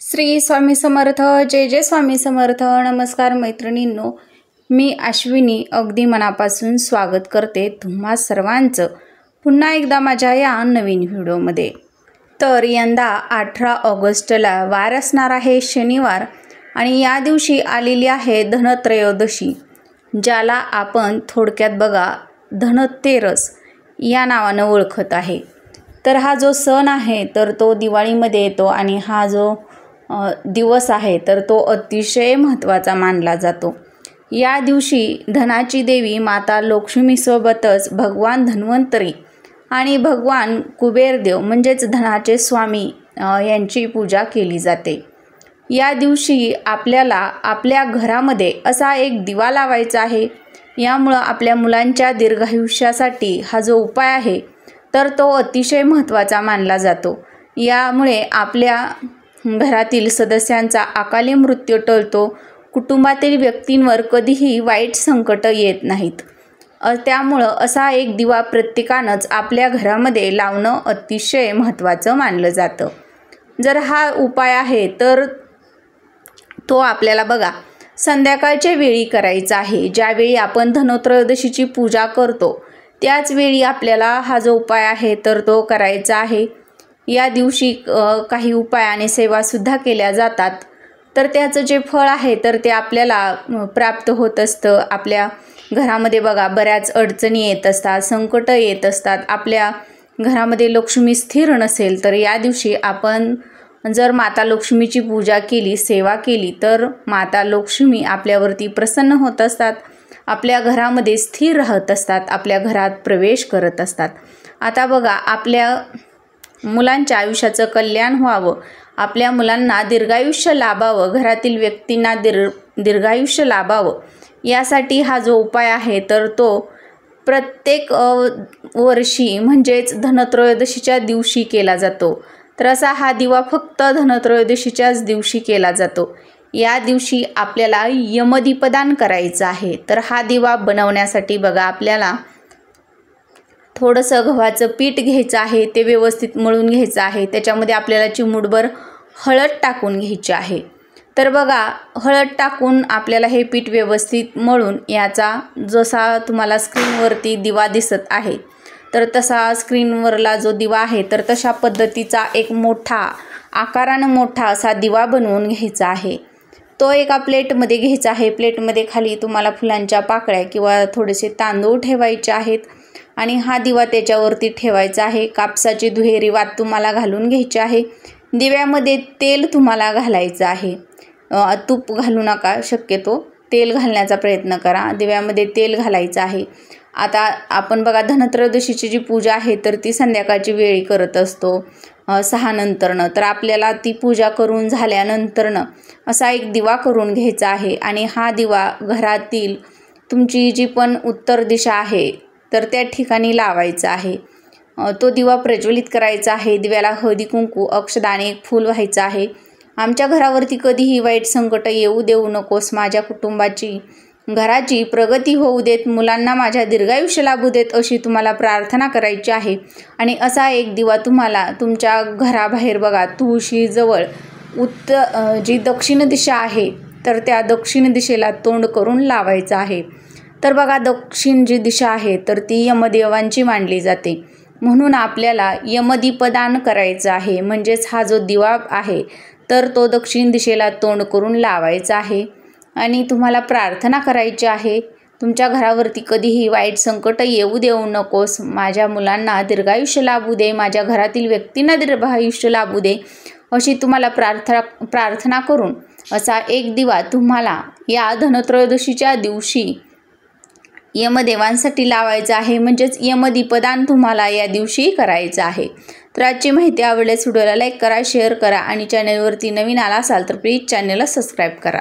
श्री स्वामी समर्थ. जय जय स्वामी समर्थ. नमस्कार मैत्रिणींनो, मी अश्विनी अगदी मनापासून स्वागत करते तुम्हा सर्वांचं पुन्हा एकदा माझ्या या नवीन व्हिडिओमध्ये. तर यंदा 18 ऑगस्टला वार असणार आहे शनिवार आणि या दिवशी आलेली आहे धनत्रयोदशी, ज्याला आपण थोडक्यात बघा धनतेरस या नावानं ओळखत आहे. तर हा जो सण आहे तर तो दिवाळीमध्ये येतो आणि हा जो दिवस आहे तर तो अतिशय महत्त्वाचा मानला जातो. या दिवशी धनाची देवी माता लक्ष्मीसोबतच भगवान धन्वंतरी आणि भगवान कुबेरदेव म्हणजेच धनाचे स्वामी यांची पूजा केली जाते. या दिवशी आपल्याला आपल्या घरामध्ये असा एक दिवा लावायचा आहे. यामुळं आपल्या मुलांच्या दीर्घायुष्यासाठी हा जो उपाय आहे तर तो अतिशय महत्त्वाचा मानला जातो. यामुळे आपल्या घरातील सदस्यांचा अकाली मृत्यू टळतो. कुटुंबातील व्यक्तींवर कधीही वाईट संकट येत नाहीत. त्यामुळं असा एक दिवा प्रत्येकानंच आपल्या घरामध्ये लावणं अतिशय महत्त्वाचं मानलं जातं. जर हा उपाय आहे तर तो आपल्याला बघा संध्याकाळच्या वेळी करायचा आहे. ज्यावेळी आपण धनत्रयोदशीची पूजा करतो त्याच वेळी आपल्याला हा जो उपाय आहे तर तो करायचा आहे. या दिवशी काही उपाय आणि सेवासुद्धा केल्या जातात. तर त्याचं जे फळ आहे तर ते आपल्याला प्राप्त होत असतं. आपल्या घरामध्ये बघा बऱ्याच अडचणी येत असतात, संकट येत असतात. आपल्या घरामध्ये लक्ष्मी स्थिर नसेल तर या दिवशी आपण जर माता लक्ष्मीची पूजा केली, सेवा केली तर माता लक्ष्मी आपल्यावरती प्रसन्न होत असतात, आपल्या घरामध्ये स्थिर राहत असतात, आपल्या घरात प्रवेश करत असतात. आता बघा आपल्या मुलांच्या आयुष्याचं कल्याण व्हावं, आपल्या मुलांना दीर्घायुष्य लाभावं, घरातील व्यक्तींना दीर्घायुष्य लाभावं यासाठी हा जो उपाय आहे तर तो प्रत्येक वर्षी म्हणजेच धनत्रयोदशीच्या दिवशी केला जातो. तर असा हा दिवा फक्त धनत्रयोदशीच्याच दिवशी केला जातो. या दिवशी आपल्याला यमदीपदान करायचं आहे. तर हा दिवा बनवण्यासाठी बघा आपल्याला थोडंसं गव्हाचं पीठ घ्यायचं आहे, ते व्यवस्थित मळून घ्यायचं आहे. त्याच्यामध्ये आपल्याला चिमूटभर हळद टाकून घ्यायची आहे. तर बघा हळद टाकून आपल्याला हे पीठ व्यवस्थित मळून याचा जसा तुम्हाला स्क्रीनवरती दिवा दिसत आहे तर तसा स्क्रीनवरला जो दिवा आहे तर तशा पद्धतीचा एक मोठा आकारानं मोठा असा दिवा बनवून घ्यायचा आहे. तो एका प्लेटमध्ये घ्यायचा आहे. प्लेटमध्ये खाली तुम्हाला फुलांच्या पाकळ्या किंवा थोडेसे तांदूळ ठेवायचे आहेत आणि हा दिवा त्याच्यावरती ठेवायचा आहे. कापसाची दुहेरी वात तुम्हाला घालून घ्यायची आहे. दिव्यामध्ये तेल तुम्हाला घालायचं आहे. तूप घालू नका, शक्यतो तेल घालण्याचा प्रयत्न करा. दिव्यामध्ये तेल घालायचं आहे. आता आपण बघा धनत्रयोदशीची जी पूजा आहे तर ती संध्याकाळची वेळी करत असतो 6 नंतरनं. तर आपल्याला ती पूजा करून झाल्यानंतरनं असा एक दिवा करून घ्यायचा आहे आणि हा दिवा घरातील तुमची जी पण उत्तर दिशा आहे तर त्या ठिकाणी लावायचा आहे. तो दिवा प्रज्वलित करायचा आहे. दिव्याला हळदी कुंकू, अक्षदाने, एक फूल व्हायचं आहे. आमच्या घरावरती कधीही वाईट संकट येऊ देऊ नकोस, माझ्या कुटुंबाची घराची प्रगती होऊ देत, मुलांना माझ्या दीर्घायुष्य लाभू देत अशी तुम्हाला प्रार्थना करायची आहे. आणि असा एक दिवा तुम्हाला तुमच्या घराबाहेर बघा तुळशीजवळ जी दक्षिण दिशा आहे तर त्या दक्षिण दिशेला तोंड करून लावायचं आहे. तर बघा दक्षिण जी दिशा आहे तर ती यमदेवांची मानली जाते, म्हणून आपल्याला यमदीपदान करायचं आहे. म्हणजेच हा जो दिवा आहे तर तो दक्षिण दिशेला तोंड करून लावायचा आहे आणि तुम्हाला प्रार्थना करायची आहे, तुमच्या घरावरती कधीही वाईट संकट येऊ देऊ नकोस, माझ्या मुलांना दीर्घायुष्य लाभू दे, माझ्या घरातील व्यक्तींना दीर्घायुष्य लाभू दे अशी तुम्हाला प्रार्थना करून असा एक दिवा तुम्हाला या धनत्रयोदशीच्या दिवशी यमदेवांसाठी लावायचं आहे. म्हणजेच यमदीपदान तुम्हाला या दिवशी करायचं आहे. तर आजची माहिती आवडल्यास व्हिडिओला लाईक करा, शेअर करा आणि चॅनलवरती नवीन आला असाल तर प्लीज चॅनलला सबस्क्राईब करा.